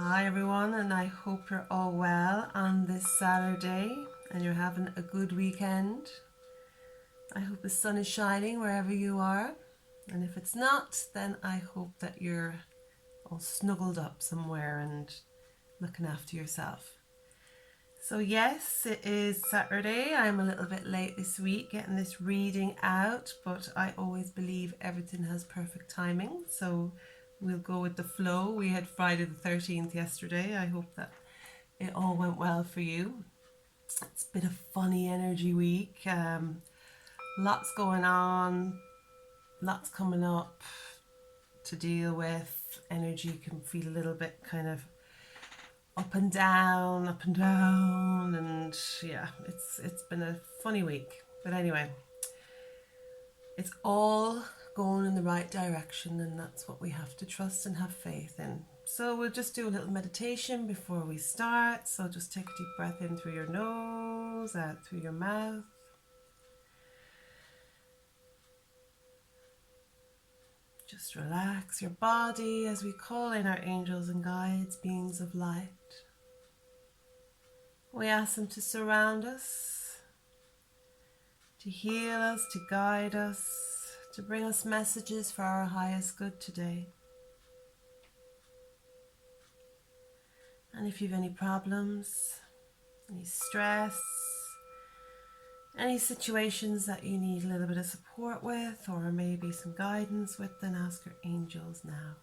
Hi everyone, and I hope you're all well on this Saturday and you're having a good weekend. I hope the sun is shining wherever you are, and if it's not, then I hope that you're all snuggled up somewhere and looking after yourself. So yes, it is Saturday. I'm a little bit late this week getting this reading out, but I always believe everything has perfect timing, so we'll go with the flow. We had Friday the 13th yesterday. I hope that it all went well for you. It's been a funny energy week. Lots going on, lots coming up to deal with. Energy can feel a little bit kind of up and down, and yeah, it's been a funny week. But anyway, it's all going in the right direction, and that's what we have to trust and have faith in. So we'll just do a little meditation before we start. So just take a deep breath in through your nose, out through your mouth. Just relax your body as we call in our angels and guides, beings of light. We ask them to surround us, to heal us, to guide us, to bring us messages for our highest good today. And if you have any problems, any stress, any situations that you need a little bit of support with, or maybe some guidance with, then ask your angels now.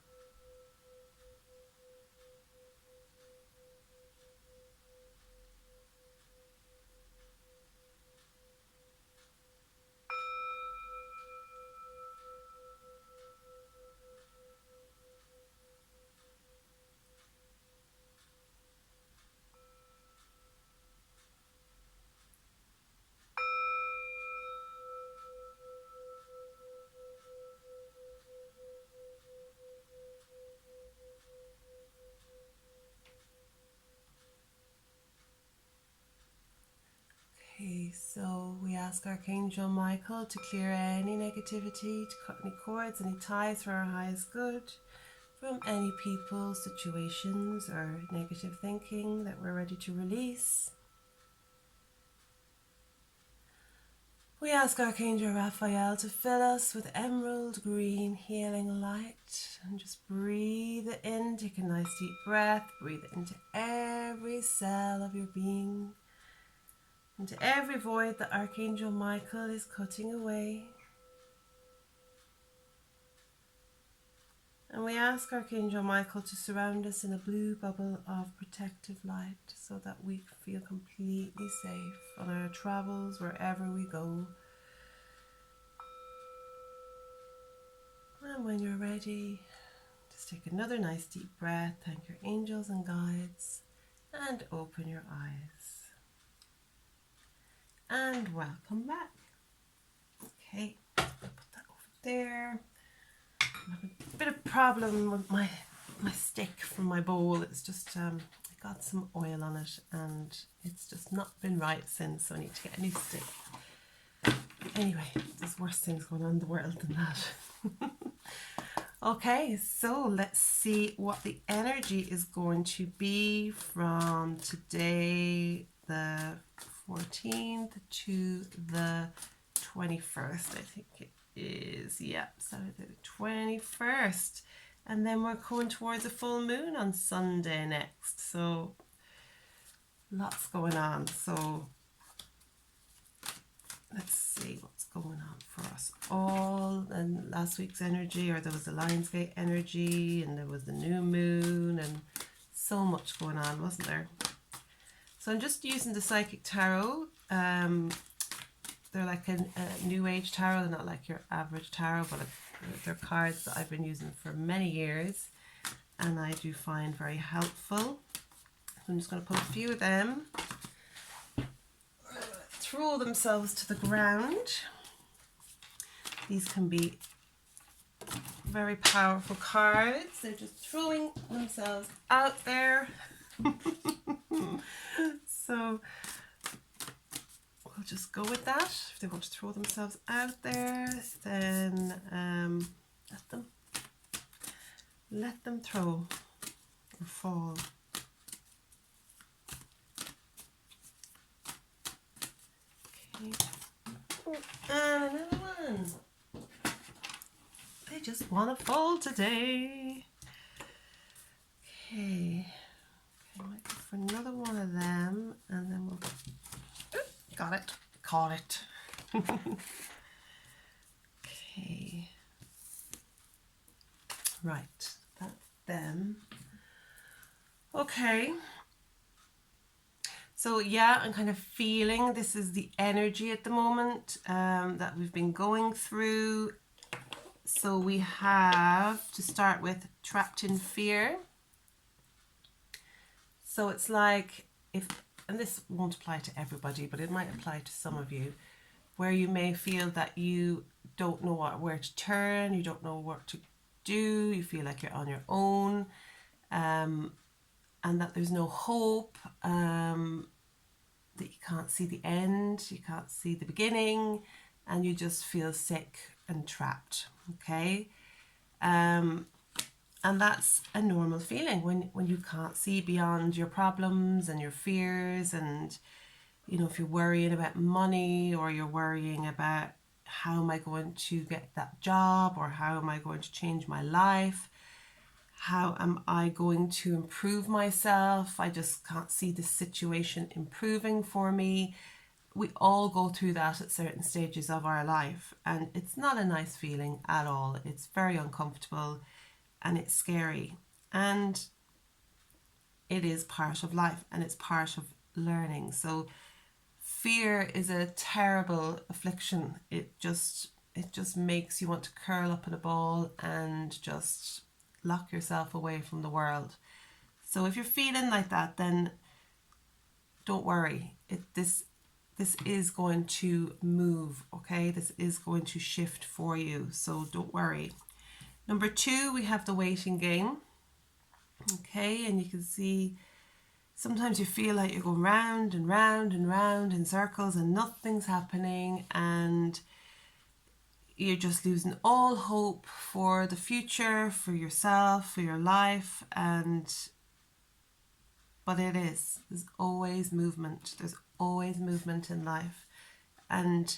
Okay, so we ask Archangel Michael to clear any negativity, to cut any cords, any ties for our highest good, from any people, situations, or negative thinking that we're ready to release. We ask Archangel Raphael to fill us with emerald green healing light, and just breathe it in. Take a nice deep breath, breathe it into every cell of your being, into every void that Archangel Michael is cutting away. And we ask Archangel Michael to surround us in a blue bubble of protective light so that we feel completely safe on our travels wherever we go. And when you're ready, just take another nice deep breath, thank your angels and guides, and open your eyes. And welcome back. Okay, I'll put that over there. I have a bit of problem with my stick from my bowl. It's just I got some oil on it and it's just not been right since, so I need to get a new stick. Anyway, there's worse things going on in the world than that. Okay, so let's see what the energy is going to be from today, the 14th to the 21st, I think it is. Yeah, Saturday the 21st. And then we're going towards a full moon on Sunday next. So lots going on. So let's see what's going on for us all. And last week's energy, or there was the Lionsgate energy, and there was the new moon, and so much going on, wasn't there? So I'm just using the Psychic Tarot. They're like a new age tarot. They're not like your average tarot, but they're cards that I've been using for many years and I do find very helpful. So I'm just going to put a few of them, throw themselves to the ground. These can be very powerful cards. They're just throwing themselves out there. So we'll just go with that. If they want to throw themselves out there, then let them throw. or fall. Okay. And another one. They just want to fall today. Okay. I might go for another one of them, and then we'll... got it. Caught it. Okay. Right. That's them. Okay. So yeah, I'm kind of feeling this is the energy at the moment that we've been going through. So we have to start with trapped in fear. So it's like if, and this won't apply to everybody, but it might apply to some of you, where you may feel that you don't know where to turn, you don't know what to do, you feel like you're on your own, and that there's no hope, that you can't see the end, you can't see the beginning, and you just feel sick and trapped, okay? And that's a normal feeling when you can't see beyond your problems and your fears, and you know, if you're worrying about money, or you're worrying about how am I going to get that job, or how am I going to change my life, how am I going to improve myself, I just can't see the situation improving for me. We all go through that at certain stages of our life, and it's not a nice feeling at all. It's very uncomfortable and it's scary, and it is part of life and it's part of learning. So fear is a terrible affliction. It just makes you want to curl up in a ball and just lock yourself away from the world. So if you're feeling like that, then don't worry. This is going to move, okay? This is going to shift for you, so don't worry. Number 2, we have the waiting game. Okay, and you can see sometimes you feel like you're going round and round and round in circles and nothing's happening, and you're just losing all hope for the future, for yourself, for your life. But there's always movement. There's always movement in life. And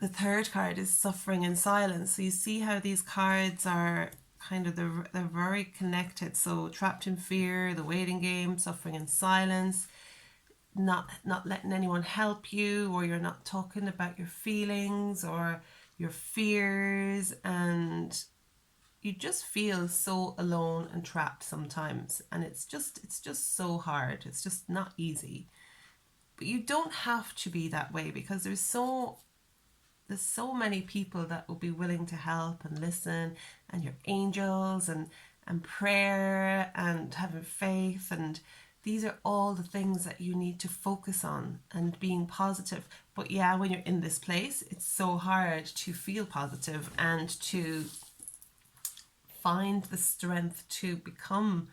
the third card is suffering in silence. So you see how these cards are kind of, they're very connected. So trapped in fear, the waiting game, suffering in silence, not letting anyone help you, or you're not talking about your feelings or your fears, and you just feel so alone and trapped sometimes, and it's just so hard. It's just not easy. But you don't have to be that way, because there's so many people that will be willing to help and listen, and your angels and prayer and having faith, and these are all the things that you need to focus on, and being positive. But yeah, when you're in this place, it's so hard to feel positive and to find the strength to become,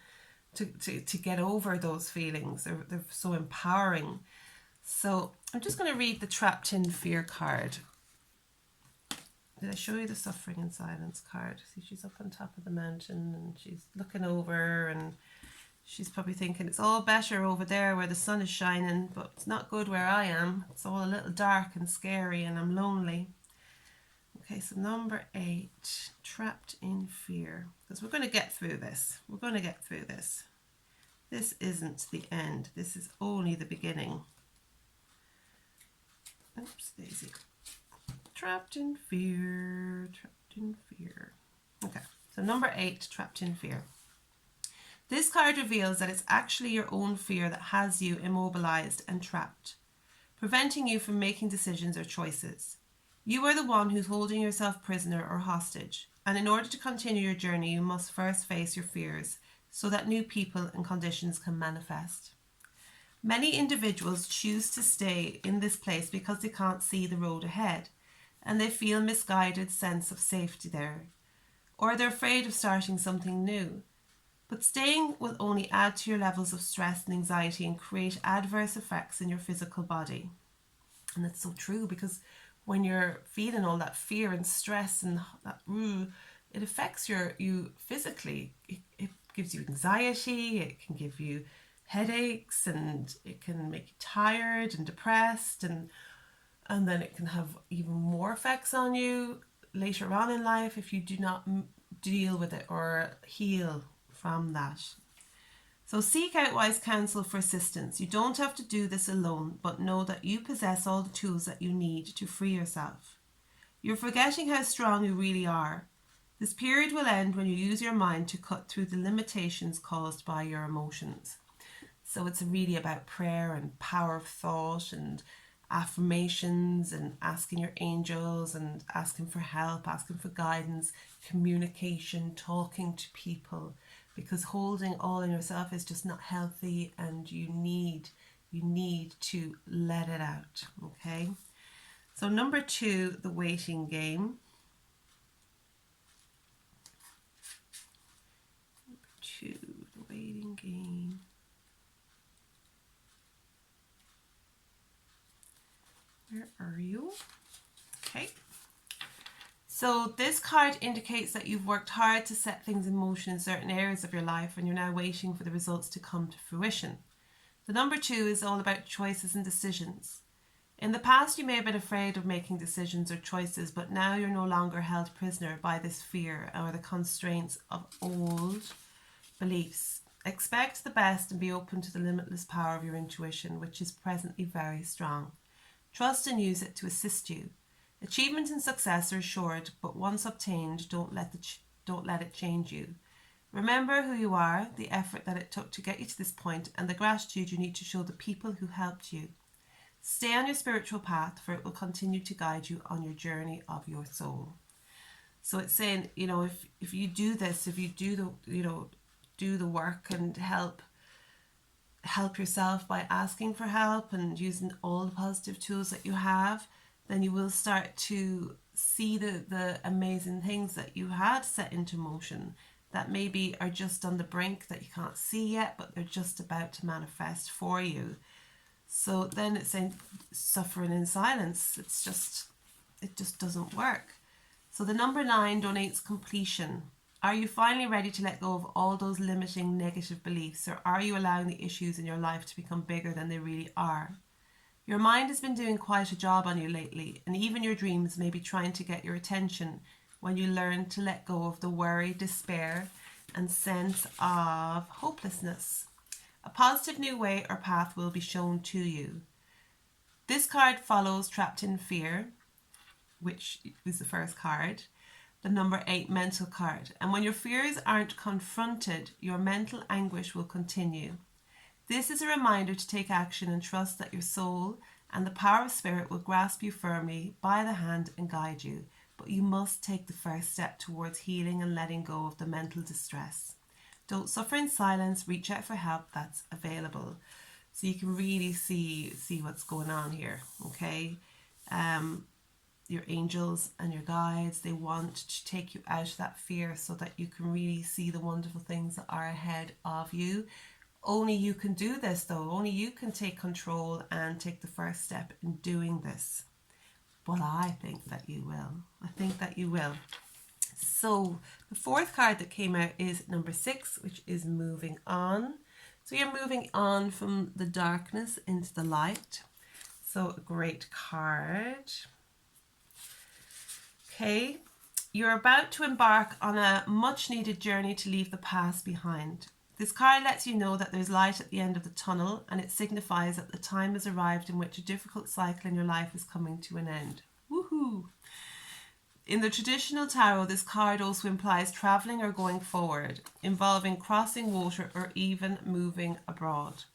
to get over those feelings. They're so empowering. So I'm just going to read the trapped in fear card. Did I show you the suffering in silence card? See, she's up on top of the mountain and she's looking over, and she's probably thinking it's all better over there where the sun is shining, but it's not good where I am. It's all a little dark and scary and I'm lonely. Okay, so number 8, trapped in fear. Because we're going to get through this. We're going to get through this. This isn't the end. This is only the beginning. Oops, Daisy. Trapped in fear, trapped in fear. Okay, so number 8, trapped in fear. This card reveals that it's actually your own fear that has you immobilized and trapped, preventing you from making decisions or choices. You are the one who's holding yourself prisoner or hostage, and in order to continue your journey, you must first face your fears so that new people and conditions can manifest. Many individuals choose to stay in this place because they can't see the road ahead, and they feel a misguided sense of safety there, or they're afraid of starting something new. But staying will only add to your levels of stress and anxiety and create adverse effects in your physical body. And that's so true, because when you're feeling all that fear and stress and that, it affects you physically. It gives you anxiety, it can give you headaches, and it can make you tired and depressed, and then it can have even more effects on you later on in life if you do not deal with it or heal from that. So seek out wise counsel for assistance. You don't have to do this alone, but know that you possess all the tools that you need to free yourself. You're forgetting how strong you really are. This period will end when you use your mind to cut through the limitations caused by your emotions. So it's really about prayer and power of thought and affirmations and asking your angels and asking for help, asking for guidance, communication, talking to people, because holding all in yourself is just not healthy, and you need to let it out. Okay, so number 2, the waiting game. Number 2, the waiting game. Where are you? Okay. So this card indicates that you've worked hard to set things in motion in certain areas of your life, and you're now waiting for the results to come to fruition. The number 2 is all about choices and decisions. In the past, you may have been afraid of making decisions or choices, but now you're no longer held prisoner by this fear or the constraints of old beliefs. Expect the best and be open to the limitless power of your intuition, which is presently very strong. Trust and use it to assist you. Achievement and success are assured, but once obtained, don't let it change you. Remember who you are, the effort that it took to get you to this point, and the gratitude you need to show the people who helped you. Stay on your spiritual path, for it will continue to guide you on your journey of your soul. So it's saying, if you do this, if you do the work and help yourself by asking for help and using all the positive tools that you have, then you will start to see the amazing things that you had set into motion that maybe are just on the brink, that you can't see yet, but they're just about to manifest for you. So then it's saying suffering in silence. It just doesn't work. So the number 9 donates completion. Are you finally ready to let go of all those limiting negative beliefs, or are you allowing the issues in your life to become bigger than they really are? Your mind has been doing quite a job on you lately, and even your dreams may be trying to get your attention when you learn to let go of the worry, despair, and sense of hopelessness. A positive new way or path will be shown to you. This card follows Trapped in Fear, which is the first card, the number 8 mental card. And when your fears aren't confronted, your mental anguish will continue. This is a reminder to take action and trust that your soul and the power of spirit will grasp you firmly by the hand and guide you. But you must take the first step towards healing and letting go of the mental distress. Don't suffer in silence. Reach out for help that's available. So you can really see what's going on here, okay? Your angels and your guides, they want to take you out of that fear so that you can really see the wonderful things that are ahead of you. Only you can do this, though. Only you can take control and take the first step in doing this. But I think that you will. I think that you will. So the fourth card that came out is number 6, which is moving on. So you're moving on from the darkness into the light. So a great card. Okay, you're about to embark on a much needed journey to leave the past behind. This card lets you know that there's light at the end of the tunnel, and it signifies that the time has arrived in which a difficult cycle in your life is coming to an end. Woohoo! In the traditional tarot, this card also implies travelling or going forward, involving crossing water or even moving abroad.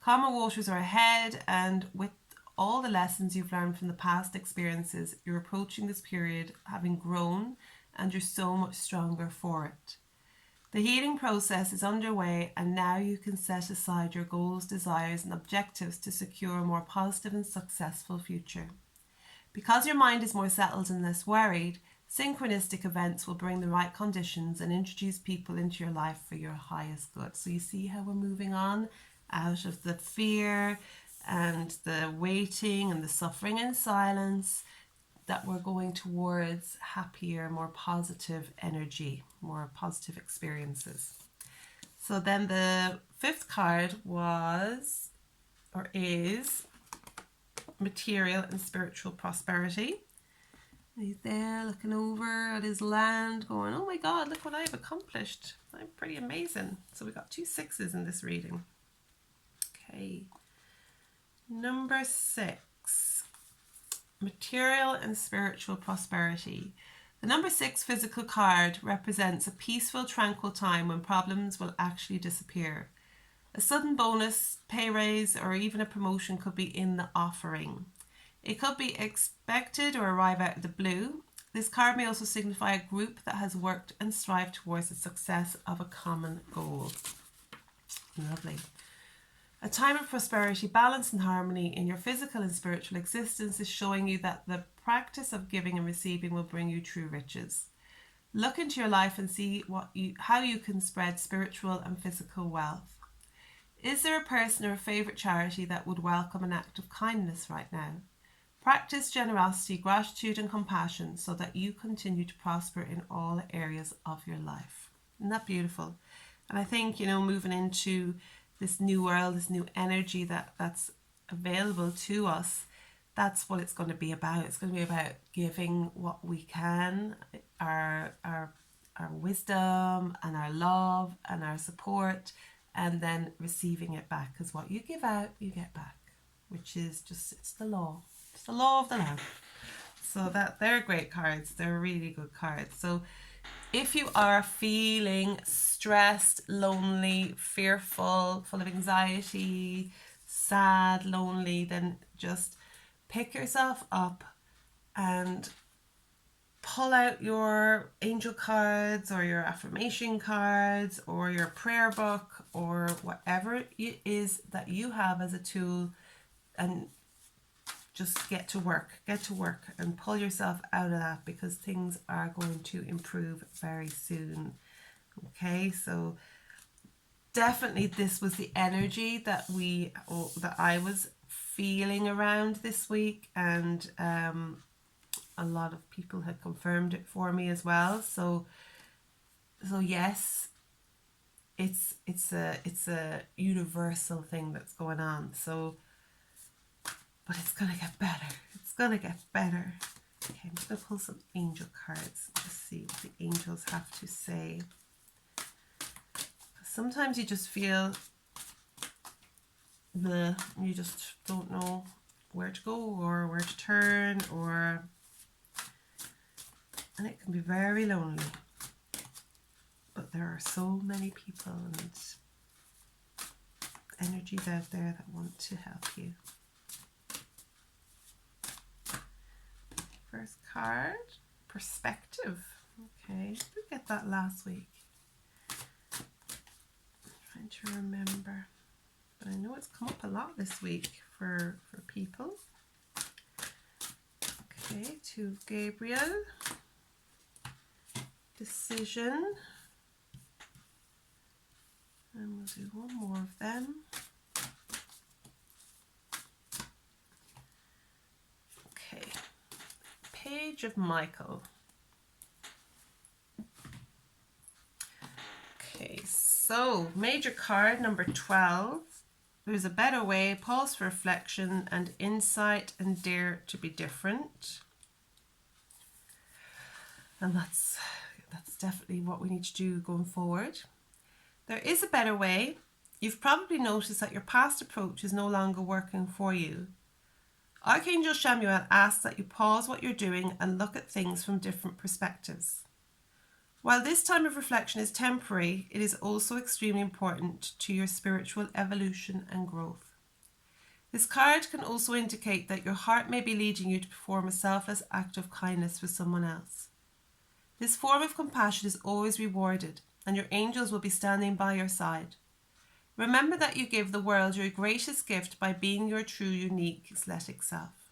Calmer waters are ahead, and with all the lessons you've learned from the past experiences, you're approaching this period having grown, and you're so much stronger for it. The healing process is underway, and now you can set aside your goals, desires, and objectives to secure a more positive and successful future. Because your mind is more settled and less worried, synchronistic events will bring the right conditions and introduce people into your life for your highest good. So you see how we're moving on out of the fear and the waiting and the suffering in silence, that we're going towards happier, more positive energy, more positive experiences. So then the fifth card was, or is, material and spiritual prosperity. He's there looking over at his land going, oh my God, look what I've accomplished. I'm pretty amazing. So we got 2 6s in this reading. Okay. Number 6, material and spiritual prosperity. The number 6 physical card represents a peaceful, tranquil time when problems will actually disappear. A sudden bonus, pay raise, or even a promotion could be in the offering. It could be expected or arrive out of the blue. This card may also signify a group that has worked and strived towards the success of a common goal. Lovely. A time of prosperity, balance and harmony in your physical and spiritual existence is showing you that the practice of giving and receiving will bring you true riches. Look into your life and see how you can spread spiritual and physical wealth. Is there a person or a favourite charity that would welcome an act of kindness right now? Practice generosity, gratitude and compassion so that you continue to prosper in all areas of your life. Isn't that beautiful? And I think, moving into this new world, this new energy that's available to us, that's what it's going to be about. It's going to be about giving what we can, our wisdom and our love and our support, and then receiving it back, because what you give out, you get back, which is just, it's the law. It's the law of the land. So they're great cards. They're really good cards. So if you are feeling stressed, lonely, fearful, full of anxiety, sad, lonely, then just pick yourself up and pull out your angel cards or your affirmation cards or your prayer book or whatever it is that you have as a tool, and just get to work and pull yourself out of that, because things are going to improve very soon. Okay, so definitely this was the energy that I was feeling around this week, and a lot of people had confirmed it for me as well. So yes, it's a universal thing that's going on. So, but it's gonna get better. It's gonna get better. Okay, I'm just gonna pull some angel cards to see what the angels have to say. Sometimes you just feel you just don't know where to go or where to turn, and it can be very lonely. But there are so many people and energies out there that want to help you. First card, perspective. Okay, we get that last week. I'm trying to remember, but I know it's come up a lot this week for people. Okay, to Gabriel. Decision. And we'll do one more of them. Okay. Page of Michael. Okay, so major card number 12. There's a better way, pause for reflection and insight, and dare to be different. And that's definitely what we need to do going forward. There is a better way. You've probably noticed that your past approach is no longer working for you. Archangel Chamuel asks that you pause what you're doing and look at things from different perspectives. While this time of reflection is temporary, it is also extremely important to your spiritual evolution and growth. This card can also indicate that your heart may be leading you to perform a selfless act of kindness for someone else. This form of compassion is always rewarded, and your angels will be standing by your side. Remember that you give the world your greatest gift by being your true, unique, athletic self.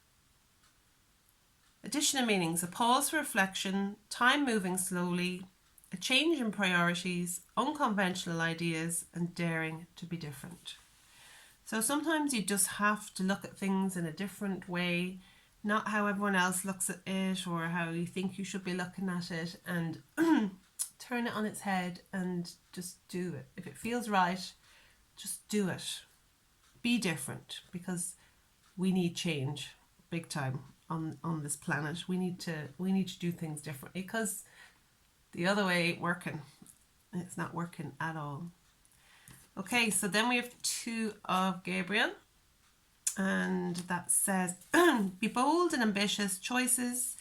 Additional meanings: a pause for reflection, time moving slowly, a change in priorities, unconventional ideas, and daring to be different. So sometimes you just have to look at things in a different way, not how everyone else looks at it or how you think you should be looking at it, and turn it on its head and just do it. If it feels right, just do it. Be different, because we need change big time on this planet. We need to do things differently, because the other way ain't working. It's not working at all. Okay, so then we have 2 of Gabriel, and that says, be bold and ambitious choices.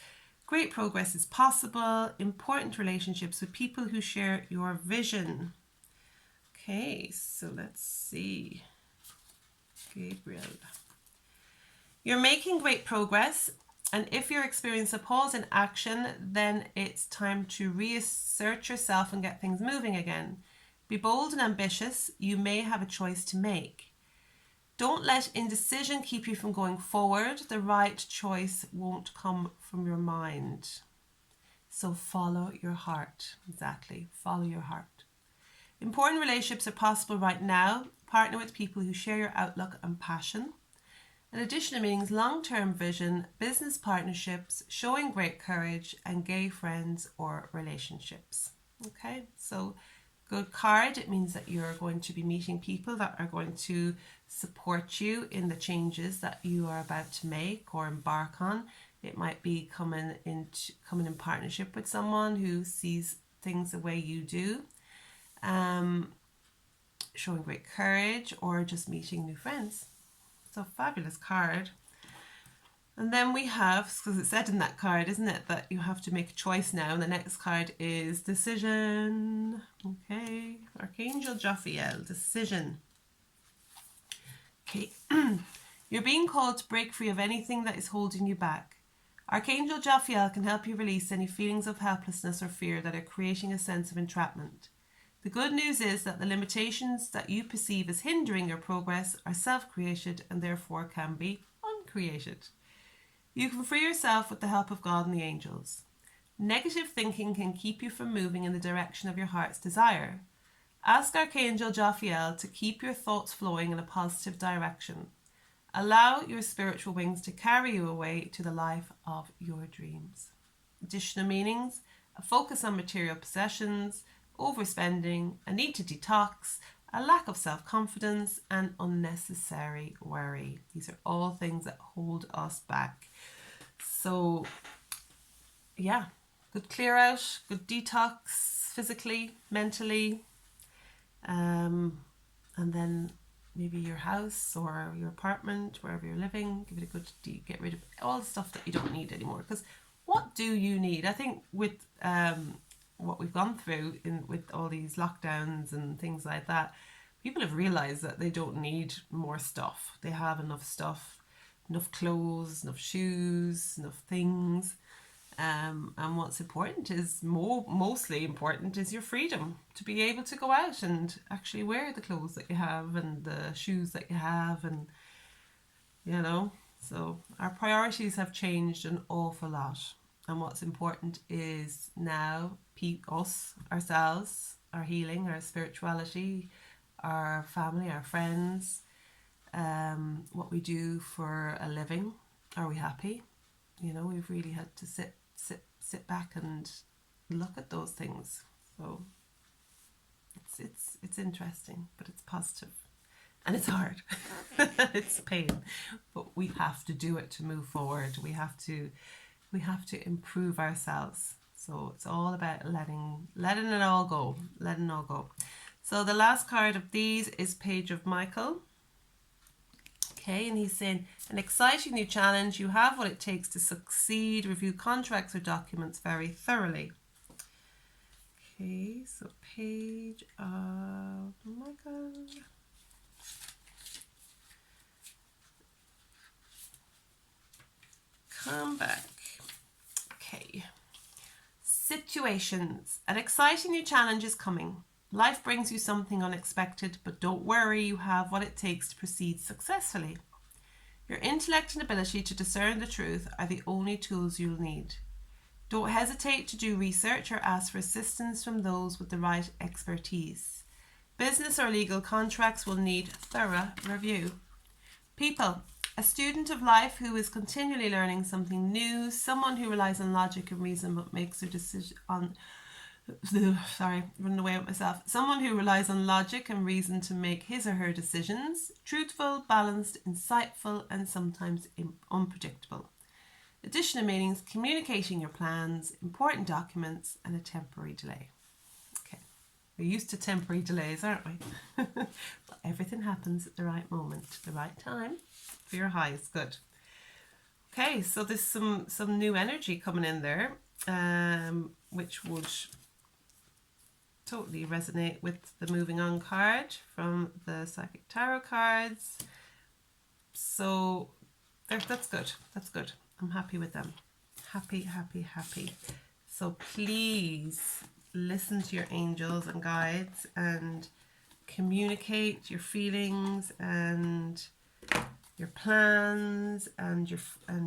Great progress is possible. Important relationships with people who share your vision. Okay, so let's see. Gabriel. You're making great progress, and if you're experiencing a pause in action, then it's time to reassert yourself and get things moving again. Be bold and ambitious. You may have a choice to make. Don't let indecision keep you from going forward. The right choice won't come from your mind. So follow your heart. Exactly. Follow your heart. Important relationships are possible right now. Partner with people who share your outlook and passion. In addition, it means long-term vision, business partnerships, showing great courage, and gay friends or relationships. Okay, so good card. It means that you're going to be meeting people that are going to support you in the changes that you are about to make or embark on. It might be coming in partnership with someone who sees things the way you do. Showing great courage, or just meeting new friends. So fabulous card. And then we have, because it said in that card, isn't it, that you have to make a choice now. And the next card is decision. Okay, Archangel Jophiel, decision. Okay, you're being called to break free of anything that is holding you back. Archangel Jophiel can help you release any feelings of helplessness or fear that are creating a sense of entrapment. The good news is that the limitations that you perceive as hindering your progress are self-created and therefore can be uncreated. You can free yourself with the help of God and the angels. Negative thinking can keep you from moving in the direction of your heart's desire. Ask Archangel Jophiel to keep your thoughts flowing in a positive direction. Allow your spiritual wings to carry you away to the life of your dreams. Additional meanings: a focus on material possessions, overspending, a need to detox, a lack of self-confidence, and unnecessary worry. These are all things that hold us back. So, yeah, good clear out, good detox, physically, mentally, and then maybe your house or your apartment, wherever you're living, give it a good get rid of all the stuff that you don't need anymore. Because what do you need? I think with what we've gone through with all these lockdowns and things like that, people have realized that they don't need more stuff. They have enough stuff, enough clothes, enough shoes, enough things. And what's important is, mostly important, is your freedom to be able to go out and actually wear the clothes that you have and the shoes that you have, and so our priorities have changed an awful lot. And what's important is now ourselves, our healing, our spirituality, our family, our friends, what we do for a living. Are we happy? We've really had to sit back and look at those things. So it's interesting, but it's positive, and it's hard. It's pain, but we have to do it to move forward. We have to improve ourselves. So it's all about letting it all go, So the last card of these is Page of Michael. Okay, and he's saying, an exciting new challenge. You have what it takes to succeed. Review contracts or documents very thoroughly. Okay, so Page of Michael. Come back. Okay. Situations. An exciting new challenge is coming. Life brings you something unexpected, but don't worry, you have what it takes to proceed successfully. Your intellect and ability to discern the truth are the only tools you'll need. Don't hesitate to do research or ask for assistance from those with the right expertise. Business or legal contracts will need thorough review. People. A student of life who is continually learning something new, someone who relies on logic and reason but makes their decision on Sorry, running away with myself. Someone who relies on logic and reason to make his or her decisions. Truthful, balanced, insightful, and sometimes unpredictable. Additional meanings: communicating your plans, important documents, and a temporary delay. Okay, we're used to temporary delays, aren't we? But everything happens at the right moment, the right time for your highest good. Okay, so there's some new energy coming in there, which would totally resonate with the moving on card from the Psychic Tarot cards. So that's good. That's good. I'm happy with them. Happy, happy, happy. So please listen to your angels and guides and communicate your feelings and your plans and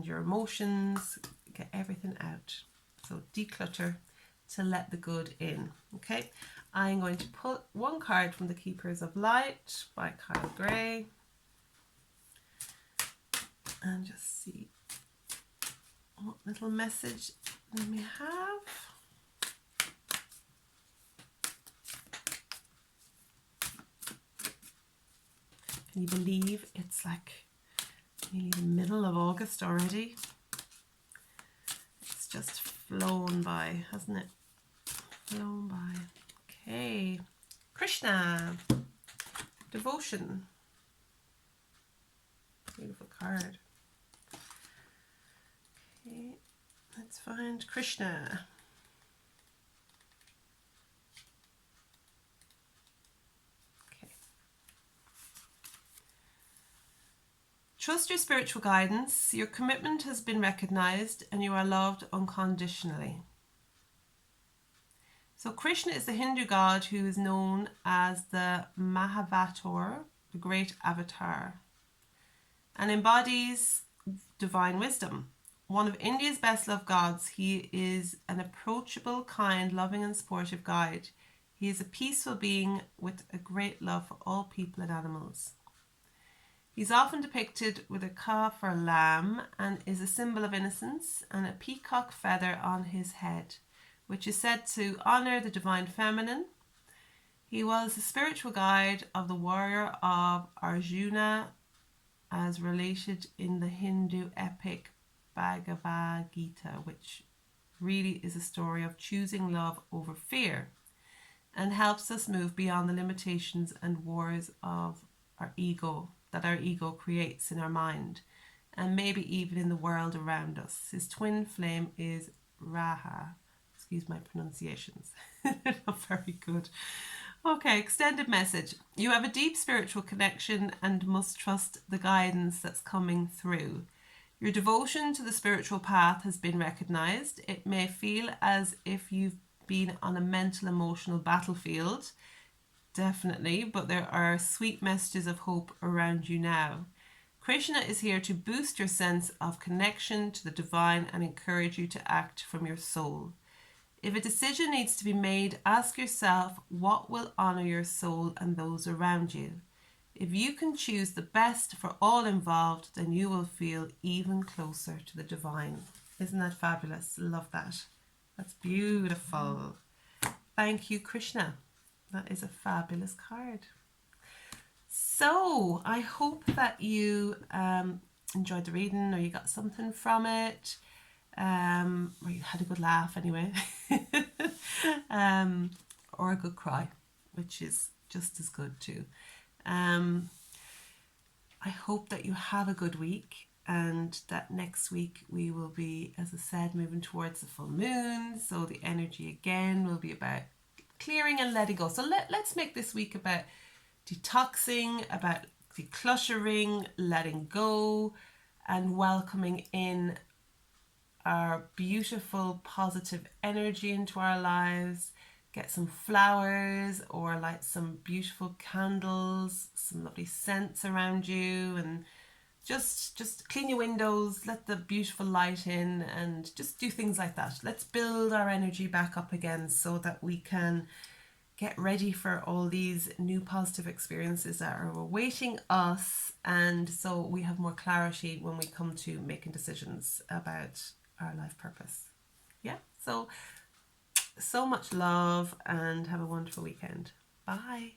your emotions. Get everything out. So declutter to let the good in. Okay, I'm going to pull one card from the Keepers of Light by Kyle Gray and just see what little message they may have. Can you believe it's like nearly the middle of August already? It's just flown by, hasn't it? Flown by. Okay. Krishna. Devotion. Beautiful card. Okay. Let's find Krishna. Okay. Trust your spiritual guidance. Your commitment has been recognized and you are loved unconditionally. So Krishna is the Hindu god who is known as the Mahavatar, the great avatar, and embodies divine wisdom. One of India's best loved gods, he is an approachable, kind, loving and supportive guide. He is a peaceful being with a great love for all people and animals. He's often depicted with a calf or lamb and is a symbol of innocence and a peacock feather on his head, which is said to honour the divine feminine. He was the spiritual guide of the warrior of Arjuna as related in the Hindu epic Bhagavad Gita, which really is a story of choosing love over fear and helps us move beyond the limitations and wars of our ego that our ego creates in our mind and maybe even in the world around us. His twin flame is Raha. Excuse my pronunciations. They're not very good. Okay, extended message. You have a deep spiritual connection and must trust the guidance that's coming through. Your devotion to the spiritual path has been recognized. It may feel as if you've been on a mental, emotional battlefield, definitely, but there are sweet messages of hope around you now. Krishna is here to boost your sense of connection to the divine and encourage you to act from your soul. If a decision needs to be made, ask yourself what will honour your soul and those around you. If you can choose the best for all involved, then you will feel even closer to the divine. Isn't that fabulous? Love that. That's beautiful. Thank you, Krishna. That is a fabulous card. So I hope that you enjoyed the reading or you got something from it. Or you had a good laugh anyway, or a good cry, which is just as good too. I hope that you have a good week and that next week we will be, as I said, moving towards the full moon. So the energy again will be about clearing and letting go. So let's make this week about detoxing, about decluttering, letting go, and welcoming in our beautiful positive energy into our lives. Get some flowers or light some beautiful candles, some lovely scents around you, and just clean your windows, let the beautiful light in, and just do things like that. Let's build our energy back up again so that we can get ready for all these new positive experiences that are awaiting us, and so we have more clarity when we come to making decisions about our life purpose. Yeah, so so much love and have a wonderful weekend. Bye.